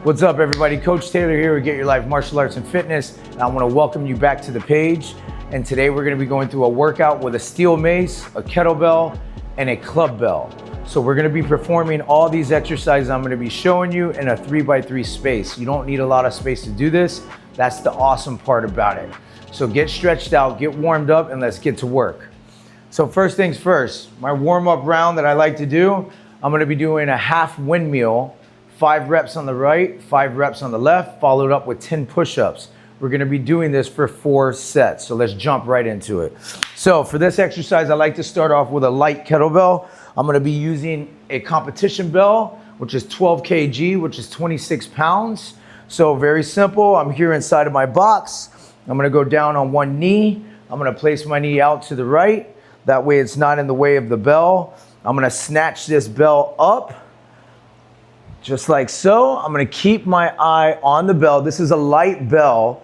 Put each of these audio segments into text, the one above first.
What's up, everybody? Coach Taylor here with Get Your Life Martial Arts and Fitness, and I want to welcome you back to the page. And today we're going to be going through a workout with a steel mace, a kettlebell, and a club bell. So we're going to be performing all these exercises I'm going to be showing you in a 3x3 space. You don't need a lot of space to do this. That's the awesome part about it. So get stretched out, get warmed up, and let's get to work. So first things first, my warm-up round that I like to do, I'm going to be doing a half windmill, 5 reps on the right, 5 reps on the left, followed up with 10 push-ups. We're gonna be doing this for 4 sets, so let's jump right into it. So for this exercise, I like to start off with a light kettlebell. I'm gonna be using a competition bell, which is 12 kg, which is 26 pounds. So very simple, I'm here inside of my box. I'm gonna go down on one knee. I'm gonna place my knee out to the right. That way it's not in the way of the bell. I'm gonna snatch this bell up, just like so. I'm gonna keep my eye on the bell. This is a light bell,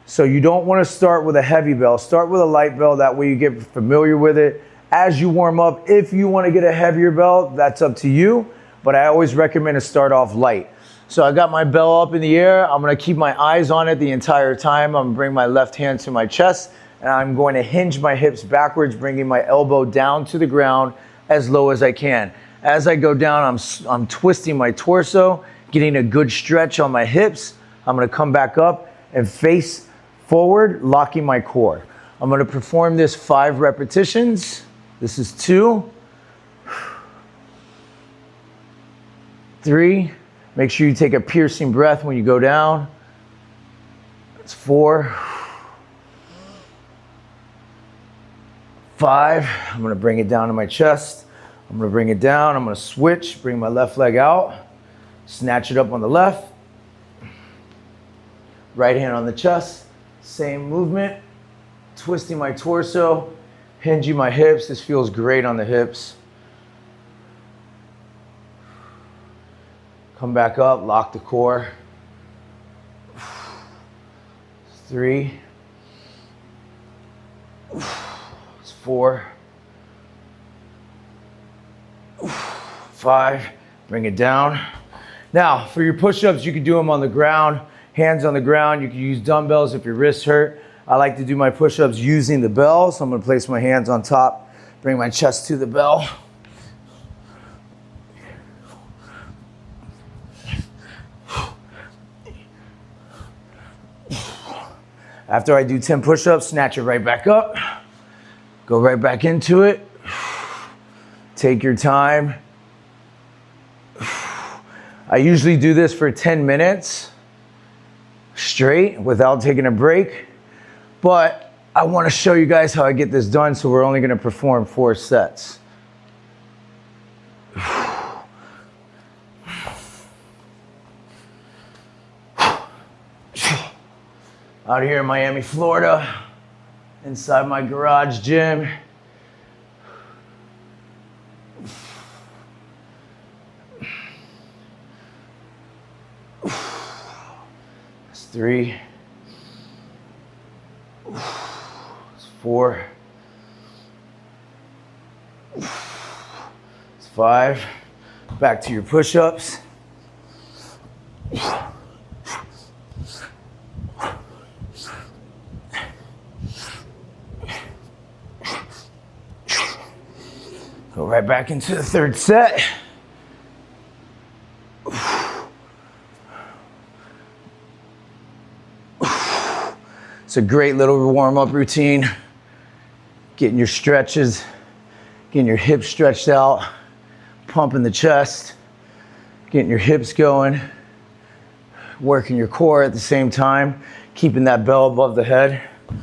so you don't wanna start with a heavy bell. Start with a light bell, that way you get familiar with it. As you warm up, if you wanna get a heavier bell, that's up to you, but I always recommend to start off light. So I got my bell up in the air. I'm gonna keep my eyes on it the entire time. I'm gonna bring my left hand to my chest, and I'm going to hinge my hips backwards, bringing my elbow down to the ground as low as I can. As I go down, I'm twisting my torso, getting a good stretch on my hips. I'm gonna come back up and face forward, locking my core. I'm gonna perform this 5 repetitions. This is 2, 3. Make sure you take a piercing breath when you go down. That's 4, 5. I'm gonna bring it down to my chest. I'm gonna bring it down, I'm gonna switch, bring my left leg out, snatch it up on the left, right hand on the chest, same movement, twisting my torso, hinging my hips. This feels great on the hips. Come back up, lock the core. 3, 4, 5, bring it down. Now, for your push-ups, you can do them on the ground, hands on the ground. You can use dumbbells if your wrists hurt. I like to do my push-ups using the bell, so I'm gonna place my hands on top, bring my chest to the bell. After I do 10 push-ups, snatch it right back up, go right back into it. Take your time. I usually do this for 10 minutes straight without taking a break, but I want to show you guys how I get this done, so we're only going to perform 4 sets. Out here in Miami, Florida, inside my garage gym. That's 3. It's 4. It's 5. Back to your push-ups. Go right back into the 3rd set. It's a great little warm-up routine. Getting your stretches, getting your hips stretched out, pumping the chest, getting your hips going, working your core at the same time, keeping that bell above the head. I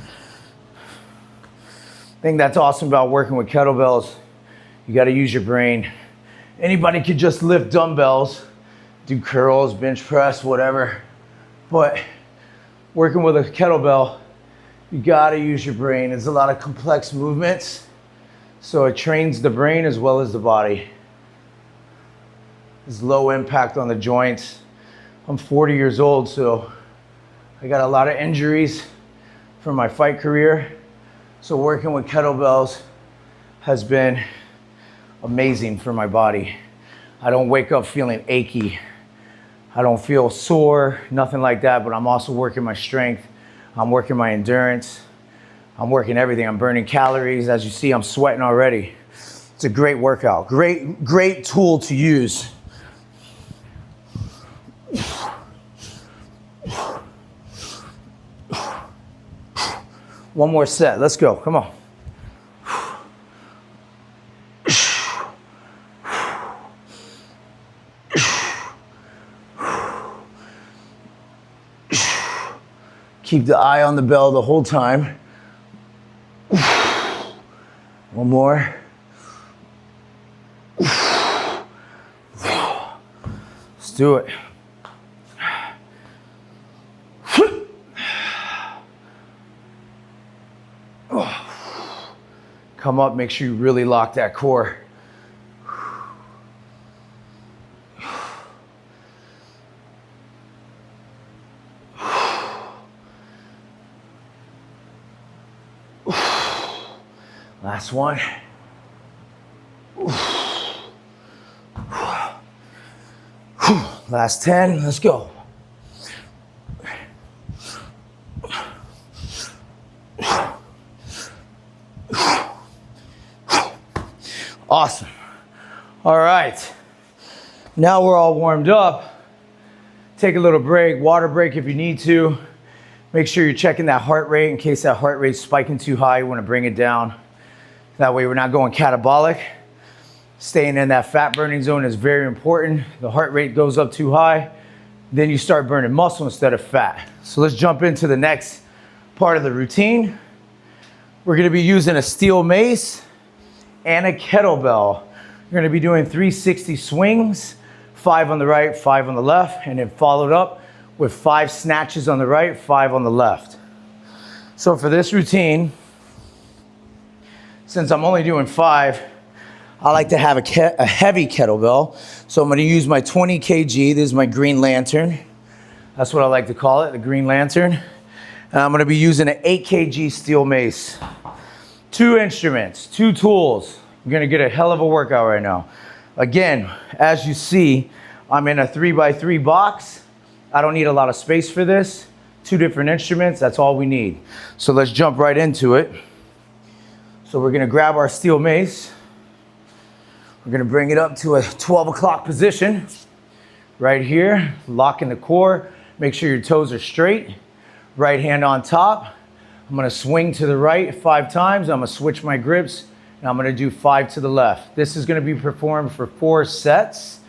think that's awesome about working with kettlebells. You gotta use your brain. Anybody could just lift dumbbells, do curls, bench press, whatever. But working with a kettlebell, you gotta use your brain. It's a lot of complex movements, so it trains the brain as well as the body. There's low impact on the joints. I'm 40 years old, so I got a lot of injuries from my fight career. So working with kettlebells has been amazing for my body. I don't wake up feeling achy. I don't feel sore, nothing like that, but I'm also working my strength. I'm working my endurance. I'm working everything. I'm burning calories. As you see, I'm sweating already. It's a great workout. Great tool to use. One more set. Let's go. Come on. Keep the eye on the bell the whole time. One more. Let's do it. Come up, make sure you really lock that core. Last one. Last 10, let's go. Awesome. All right. Now we're all warmed up. Take a little break, water break if you need to. Make sure you're checking that heart rate in case that heart rate's spiking too high. You want to bring it down. That way we're not going catabolic. Staying in that fat burning zone is very important. The heart rate goes up too high, then you start burning muscle instead of fat. So let's jump into the next part of the routine. We're going to be using a steel mace and a kettlebell. You're going to be doing 360 swings, 5 on the right, 5 on the left, and then followed up with 5 snatches on the right, 5 on the left. So for this routine, since I'm only doing 5, I like to have a heavy kettlebell. So I'm going to use my 20 kg. This is my green lantern. That's what I like to call it, the green lantern. And I'm going to be using an 8 kg steel mace. 2 instruments, 2 tools. You're going to get a hell of a workout right now. Again, as you see, I'm in a 3x3 box. I don't need a lot of space for this. 2 different instruments, that's all we need. So let's jump right into it. So we're going to grab our steel mace. We're going to bring it up to a 12 o'clock position. Right here, locking the core. Make sure your toes are straight. Right hand on top. I'm going to swing to the right 5 times. I'm going to switch my grips, and I'm going to do 5 to the left. This is going to be performed for 4 sets.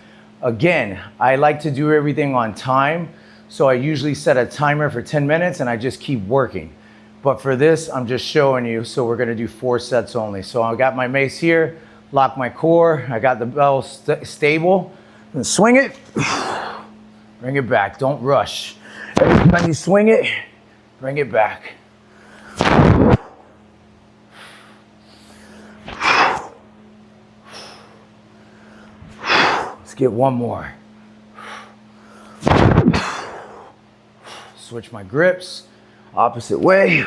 Again, I like to do everything on time, so I usually set a timer for 10 minutes, and I just keep working. But for this, I'm just showing you, so we're going to do 4 sets only. So I got my mace here, lock my core. I got the bell stable. And swing it, bring it back. Don't rush. Every time you swing it, bring it back. Let's get one more. Switch my grips, opposite way.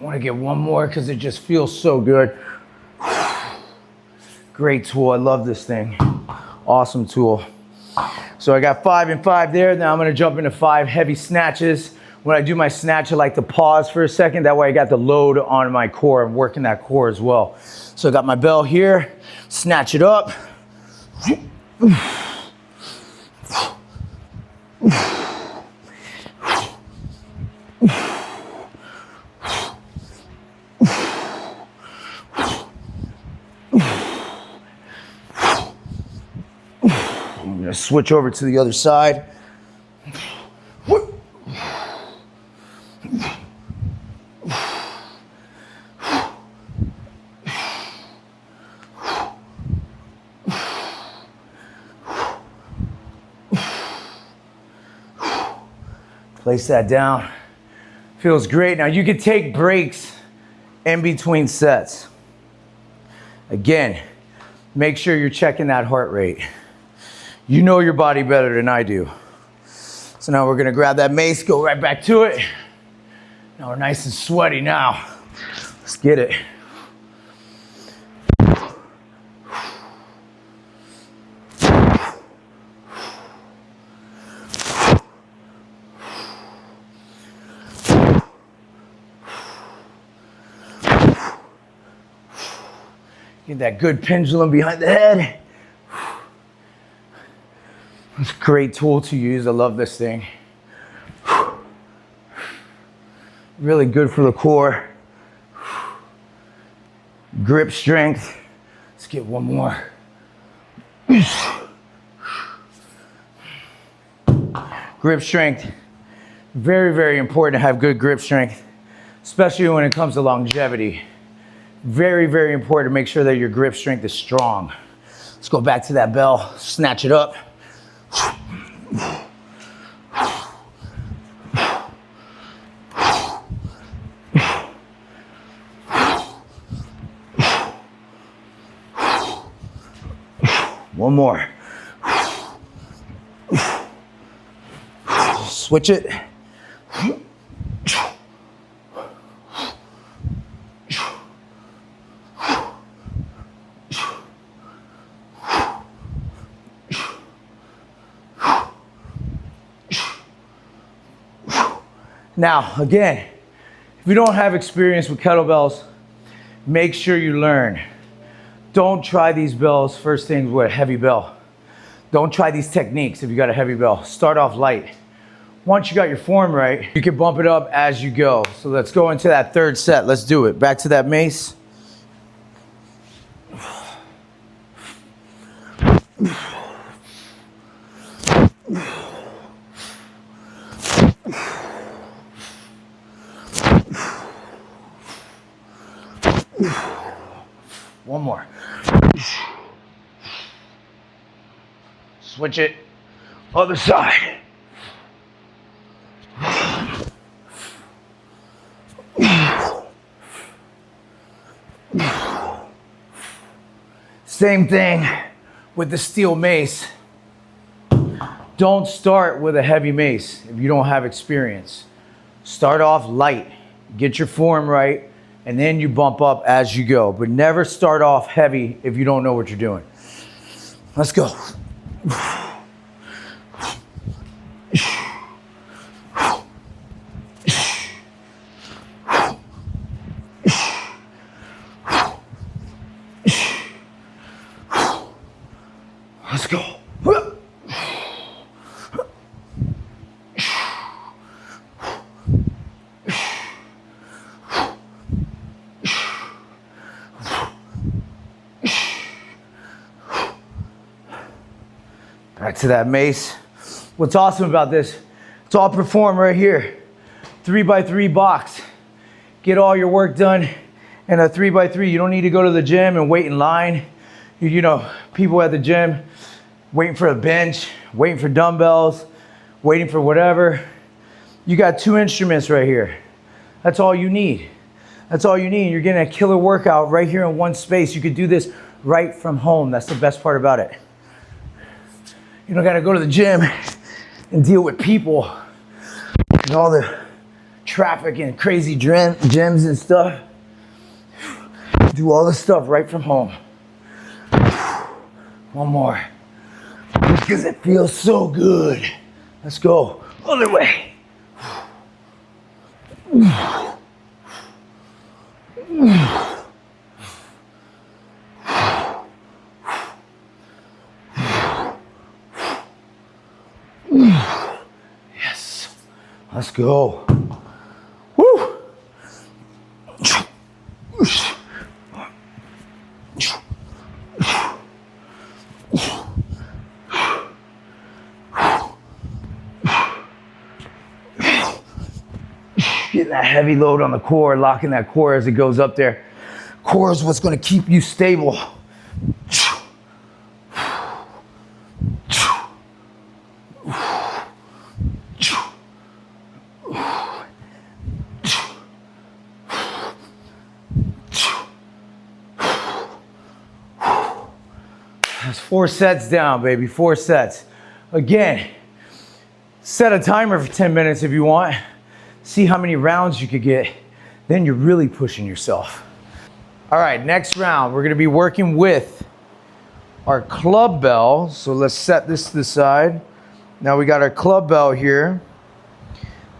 I want to get one more because it just feels so good. Great tool. I love this thing. Awesome tool. So I got 5 and 5 there. Now I'm going to jump into 5 heavy snatches. When I do my snatch, I like to pause for a second. That way I got the load on my core. I'm working that core as well. So I got my bell here. Snatch it up. I'm going to switch over to the other side. Place that down. Feels great. Now you can take breaks in between sets. Again, make sure you're checking that heart rate. You know your body better than I do. So So now we're gonna grab that mace, go right back to it. Now we're nice and sweaty now. Let's get it. Get that good pendulum behind the head. It's a great tool to use. I love this thing. Really good for the core. Grip strength. Let's get one more. Grip strength. Very, very important to have good grip strength, especially when it comes to longevity. Very, very important to make sure that your grip strength is strong. Let's go back to that bell, snatch it up. One more. Switch it. Now, again, if you don't have experience with kettlebells, make sure you learn. Don't try these bells first thing with a heavy bell. Don't try these techniques if you got a heavy bell. Start off light. Once you got your form right, you can bump it up as you go. So let's go into that third set. Let's do it. Back to that mace. One more. Switch it. Other side. Same thing with the steel mace. Don't start with a heavy mace if you don't have experience. Start off light. Get your form right, and then you bump up as you go. But never start off heavy if you don't know what you're doing. Let's go. Let's go. Back to that mace. What's awesome about this, it's all performed right here. 3x3 box. Get all your work done in a 3x3. You don't need to go to the gym and wait in line. You know, people at the gym waiting for a bench, waiting for dumbbells, waiting for whatever. You got 2 instruments right here. That's all you need. That's all you need. You're getting a killer workout right here in one space. You could do this right from home. That's the best part about it. You don't gotta go to the gym and deal with people and all the traffic and crazy gyms and stuff. Do all this stuff right from home. One more. Because it feels so good. Let's go. Other way. Yes. Let's go. Woo. Getting that heavy load on the core, locking that core as it goes up there. Core is what's going to keep you stable. That's 4 sets down, baby. 4 sets. Again, Set a timer for 10 minutes if you want. See how many rounds you could get. Then you're really pushing yourself. All right, next round, we're gonna be working with our club bell. So let's set this to the side. Now we got our club bell here.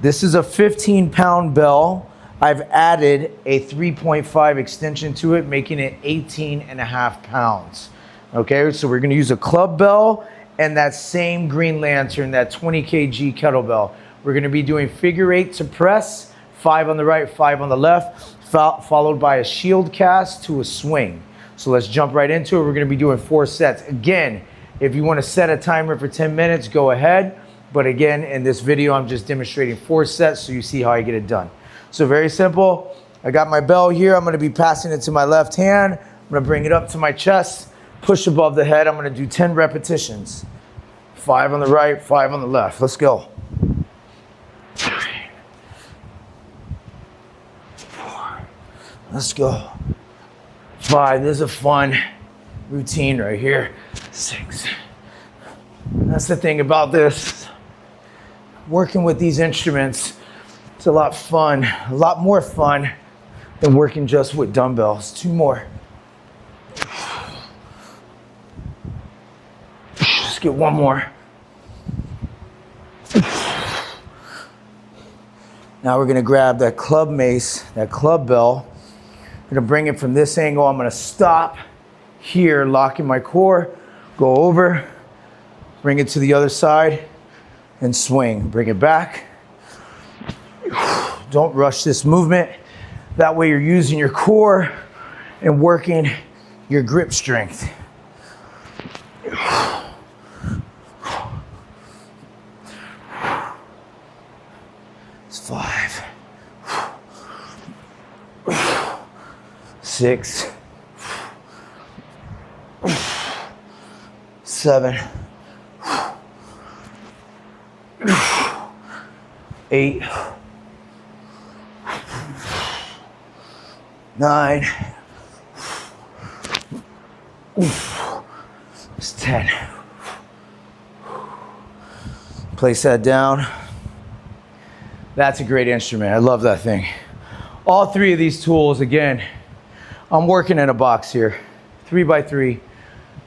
This is a 15-pound bell. I've added a 3.5 extension to it, making it 18.5 pounds. Okay, so we're gonna use a club bell and that same green lantern, that 20 kg kettlebell. We're gonna be doing figure 8 to press, 5 on the right, 5 on the left, followed by a shield cast to a swing. So let's jump right into it. We're gonna be doing 4 sets. Again, if you wanna set a timer for 10 minutes, go ahead. But again, in this video, I'm just demonstrating 4 sets so you see how I get it done. So very simple. I got my bell here. I'm gonna be passing it to my left hand. I'm gonna bring it up to my chest, push above the head. I'm gonna do 10 repetitions. 5 on the right, 5 on the left. Let's go. 3, 4. Let's go. 5. This is a fun routine right here. 6. That's the thing about this. Working with these instruments, it's a lot fun, a lot more fun than working just with dumbbells. 2 more. Just get 1 more. Now we're gonna grab that club mace, that club bell. I'm gonna bring it from this angle. I'm gonna stop here, locking my core, go over, bring it to the other side, and swing. Bring it back. Don't rush this movement. That way you're using your core and working your grip strength. It's 5, 6, 7, 8, 9, it's 10. Place that down. That's a great instrument. I love that thing. All 3 of these tools, again, I'm working in a box here, 3x3.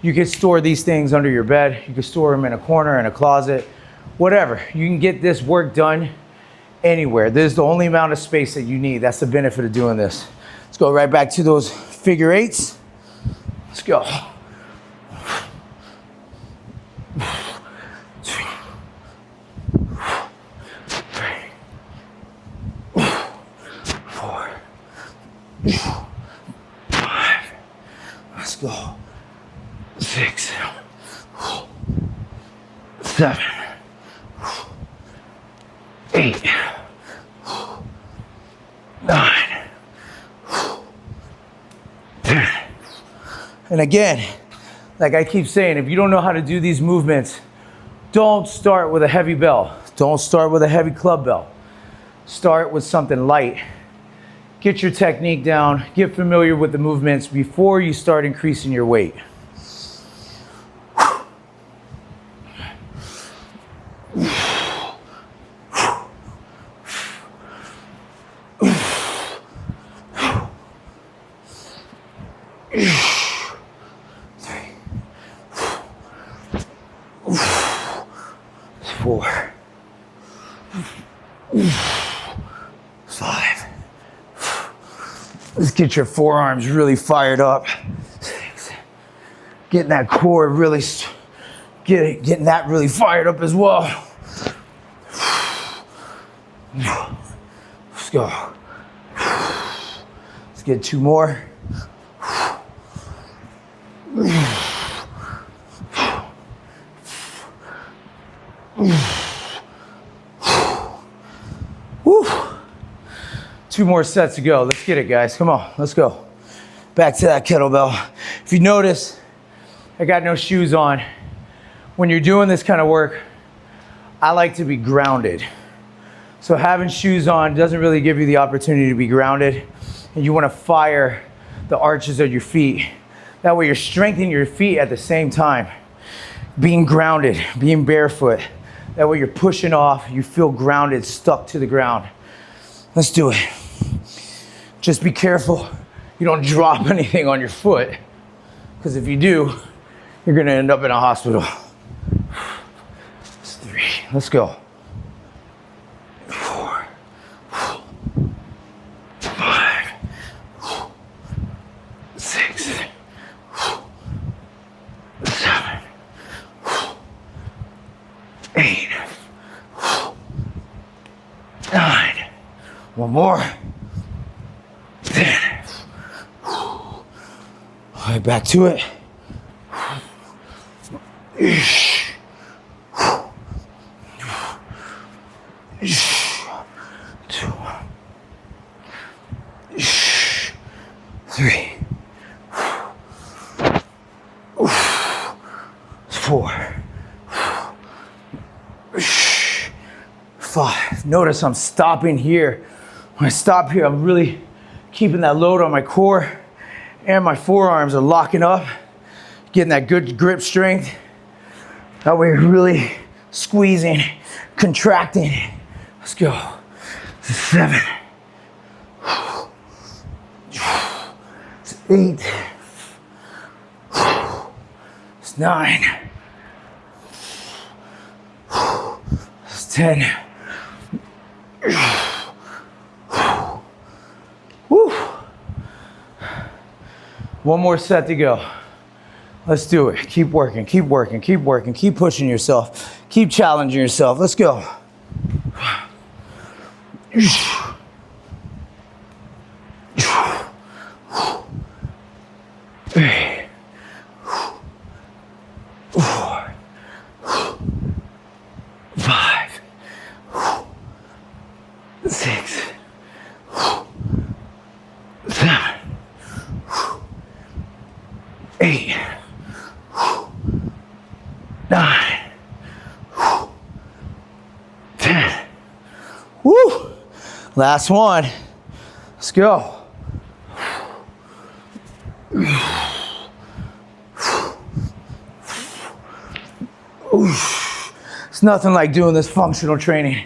You can store these things under your bed. You can store them in a corner, in a closet, whatever. You can get this work done anywhere. This is the only amount of space that you need. That's the benefit of doing this. Let's go right back to those figure 8s. Let's go. 2, 3, 4, 5. Let's go. 6, 7, 8, 9, 10. And again, like I keep saying, if you don't know how to do these movements, don't start with a heavy bell. Don't start with a heavy club bell. Start with something light. Get your technique down, get familiar with the movements before you start increasing your weight. Four, 5. Let's get your forearms really fired up. 6. Getting that core really, getting that really fired up as well. Let's go. Let's get 2 more. Woo. 2 more sets to go. Let's get it, guys. Come on, let's go. Back to that kettlebell. If you notice, I got no shoes on. When you're doing this kind of work, I like to be grounded. So having shoes on doesn't really give you the opportunity to be grounded. And you want to fire the arches of your feet. That way you're strengthening your feet at the same time. Being grounded, being barefoot. That way you're pushing off, you feel grounded, stuck to the ground. Let's do it. Just be careful you don't drop anything on your foot, because if you do, you're gonna end up in a hospital. That's 3, let's go. 4, 5, 6, 7, 8, 9, one more, 10. All right, back to it. 2, 3, 4, 5. Notice I'm stopping here. When I stop here, I'm really keeping that load on my core, and my forearms are locking up, getting that good grip strength. That way you're really squeezing, contracting. Let's go. 7. 8. 9. 10. Woo. One more set to go. Let's do it. Keep working, keep working, keep working, keep pushing yourself, keep challenging yourself. Let's go. 3, 4, 5, 6, 7, 8, 9, 10. Woo! Last one. Let's go. It's nothing like doing this functional training.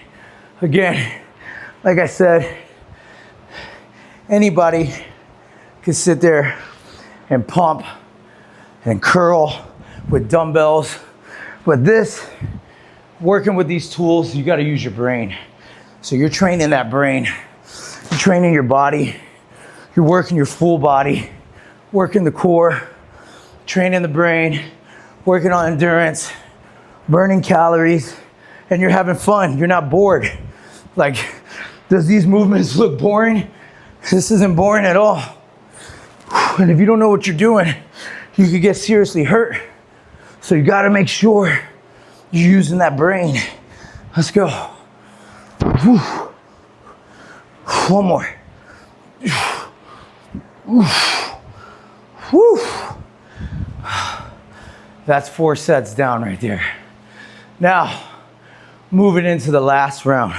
Again, like I said, anybody can sit there and pump and curl with dumbbells. But this, working with these tools, you gotta use your brain. So you're training that brain, you're training your body, you're working your full body, working the core, training the brain, working on endurance, burning calories, and you're having fun, you're not bored. Like, does these movements look boring? This isn't boring at all. And if you don't know what you're doing, you could get seriously hurt. So you gotta make sure you're using that brain. Let's go. Whew. One more. Whew. That's 4 sets down right there. Now, moving into the last round.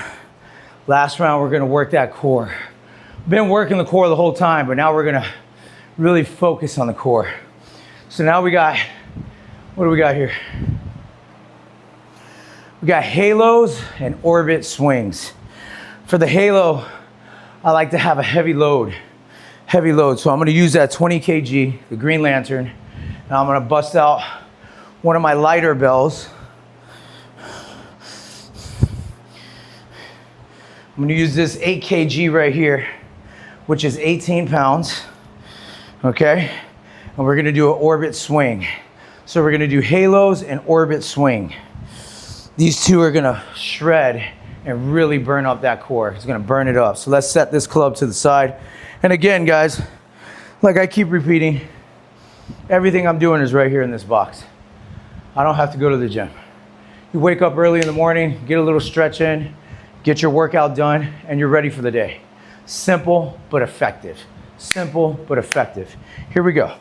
Last round, we're gonna work that core. Been working the core the whole time, but now we're gonna really focus on the core. So now we got, what do we got here? We got halos and orbit swings. For the halo, I like to have a heavy load. So I'm gonna use that 20 kg, the Green Lantern, and I'm gonna bust out one of my lighter bells. I'm gonna use this 8 kg right here, which is 18 pounds, okay? And we're gonna do an orbit swing. So we're gonna do halos and orbit swing. These two are gonna shred and really burn up that core. It's gonna burn it up. So let's set this club to the side. And again, guys, like I keep repeating, everything I'm doing is right here in this box. I don't have to go to the gym. You wake up early in the morning, get a little stretch in, get your workout done, and you're ready for the day. Simple, but effective. Simple, but effective. Here we go.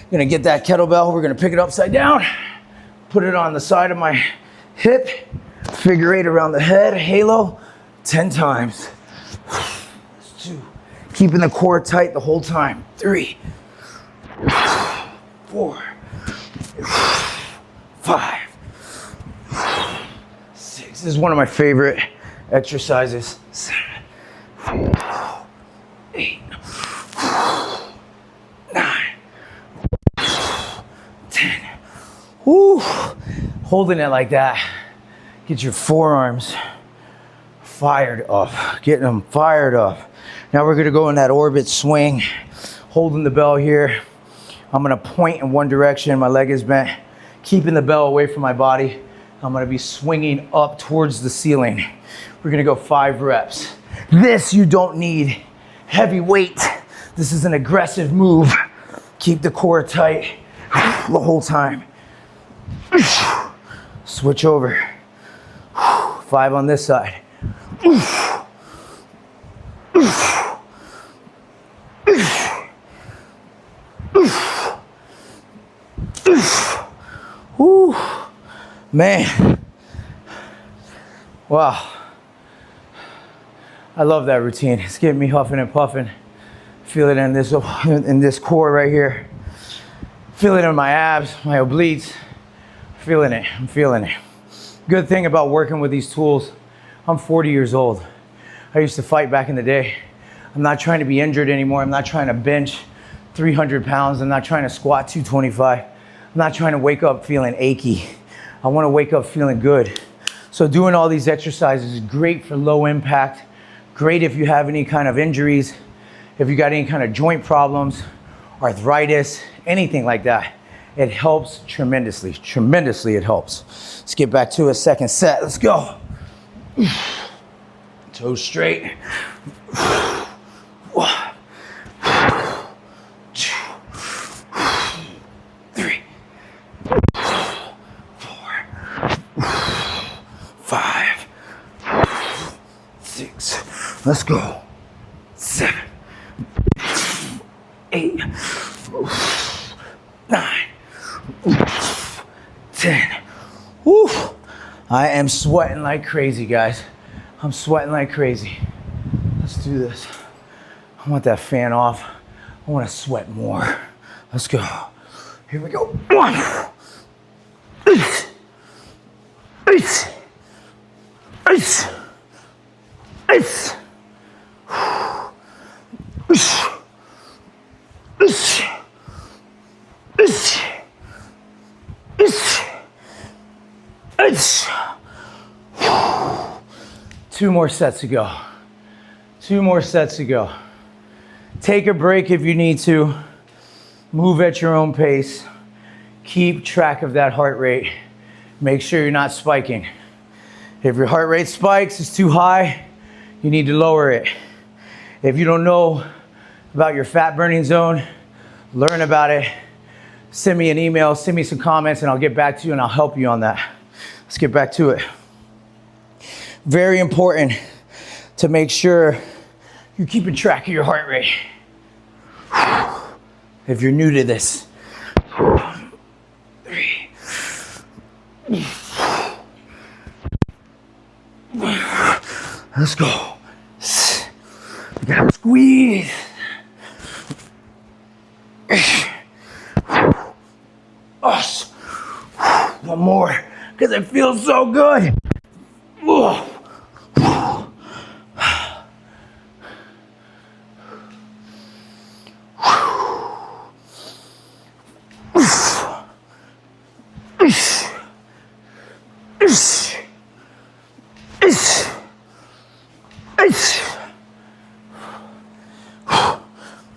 Gonna get that kettlebell. We're gonna pick it upside down, put it on the side of my hip, figure 8 around the head, halo, 10 times. 2, keeping the core tight the whole time. 3, 4, 5, This is one of my favorite exercises. 7, 8, 9, 10. Woo. Holding it like that. Get your forearms fired up. Getting them fired up. Now we're gonna go in that orbit swing. Holding the bell here. I'm gonna point in one direction. My leg is bent. Keeping the bell away from my body. I'm gonna be swinging up towards the ceiling. We're gonna go 5 reps. This, you don't need heavy weight. This is an aggressive move. Keep the core tight the whole time. Switch over. 5 on this side. Woo. Man, wow, I love that routine. It's getting me huffing and puffing. Feel it in this core right here. Feel it in my abs, my obliques. Feeling it, I'm feeling it. Good thing about working with these tools, I'm 40 years old. I used to fight back in the day. I'm not trying to be injured anymore. I'm not trying to bench 300 pounds. I'm not trying to squat 225. I'm not trying to wake up feeling achy. I want to wake up feeling good. So doing all these exercises is great for low impact, great if you have any kind of injuries, if you got any kind of joint problems, arthritis, anything like that. It helps tremendously, tremendously it helps. Let's get back to a second set, let's go. Toes straight. 1, 2, 3, 4, 5, 6. Let's go. 7, 8, 9, 10. Woo. I am sweating like crazy, guys. I'm sweating like crazy. Let's do this. I want that fan off. I want to sweat more. Let's go. Here we go. 1, 8, 8, 8, 8. Two more sets to go. 2 more sets to go. Take a break if you need to. Move at your own pace. Keep track of that heart rate. Make sure you're not spiking. If your heart rate spikes, it's too high, you need to lower it. If you don't know about your fat burning zone, learn about it. Send me an email, send me some comments, and I'll get back to you and I'll help you on that. Let's get back to it. Very important to make sure you're keeping track of your heart rate. If you're new to this. 3. Let's go. You gotta squeeze. One more, because it feels so good.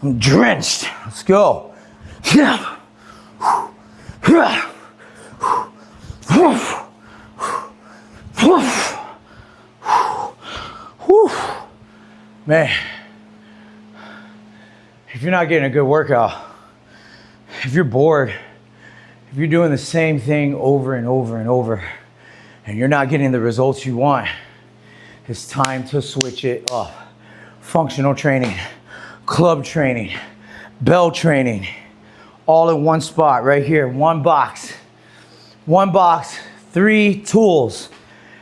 I'm drenched. Let's go. Man, if you're not getting a good workout, if you're bored, if you're doing the same thing over and over and over, and you're not getting the results you want, it's time to switch it up. Functional training, club training, bell training, all in one spot right here, one box, 3 tools,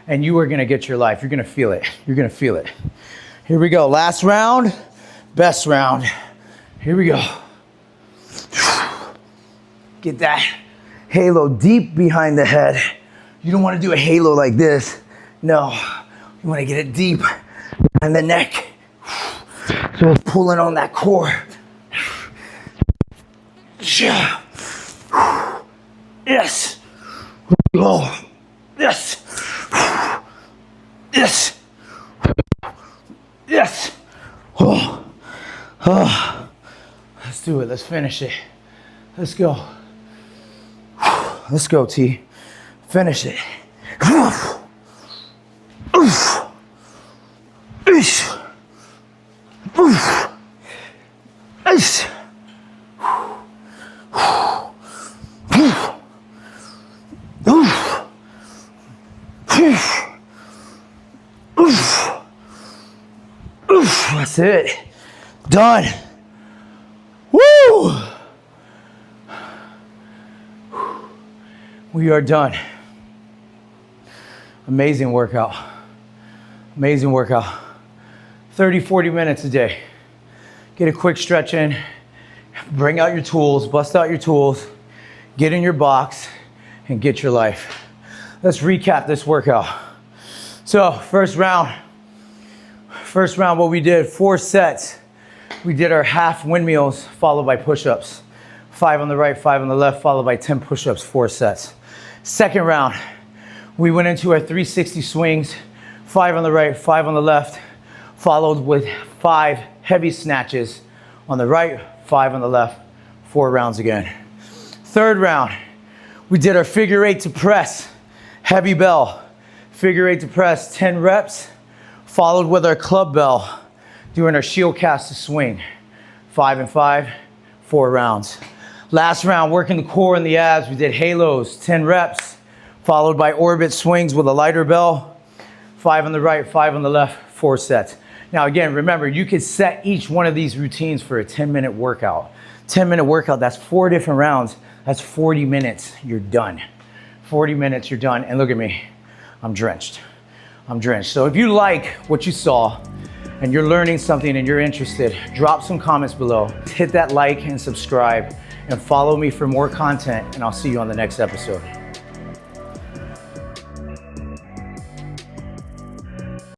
and you are gonna get your life. You're gonna feel it, you're gonna feel it. Here we go, last round, best round. Here we go. Get that halo deep behind the head. You don't wanna do a halo like this. No, you wanna get it deep in the neck. So we're pulling on that core. Yes. Oh, yes. Yes. Yes. Oh. Oh. Let's do it. Let's finish it. Let's go. Let's go, T. Finish it. That's it. Done. Woo! We are done. Amazing workout. Amazing workout. 30, 40 minutes a day. Get a quick stretch in. Bring out your tools, bust out your tools, get in your box, and get your life. Let's recap this workout. So, first round, what we did, 4 sets. We did our half windmills followed by push-ups. 5 on the right, 5 on the left, followed by 10 push-ups, 4 sets. Second round, we went into our 360 swings, 5 on the right, 5 on the left, followed with 5 heavy snatches on the right, 5 on the left, 4 rounds again. Third round, we did our figure 8 to press, heavy bell, figure 8 to press, 10 reps, followed with our club bell, doing our shield cast to swing, 5 and 5, 4 rounds. Last round, working the core and the abs, we did halos, 10 reps, followed by orbit swings with a lighter bell, 5 on the right, 5 on the left, 4 sets. Now again, remember, you could set each one of these routines for a 10-minute workout. 10-minute workout, that's 4 different rounds. That's 40 minutes, you're done. 40 minutes, you're done. And look at me, I'm drenched. I'm drenched. So if you like what you saw and you're learning something and you're interested, drop some comments below. Hit that like and subscribe and follow me for more content, and I'll see you on the next episode.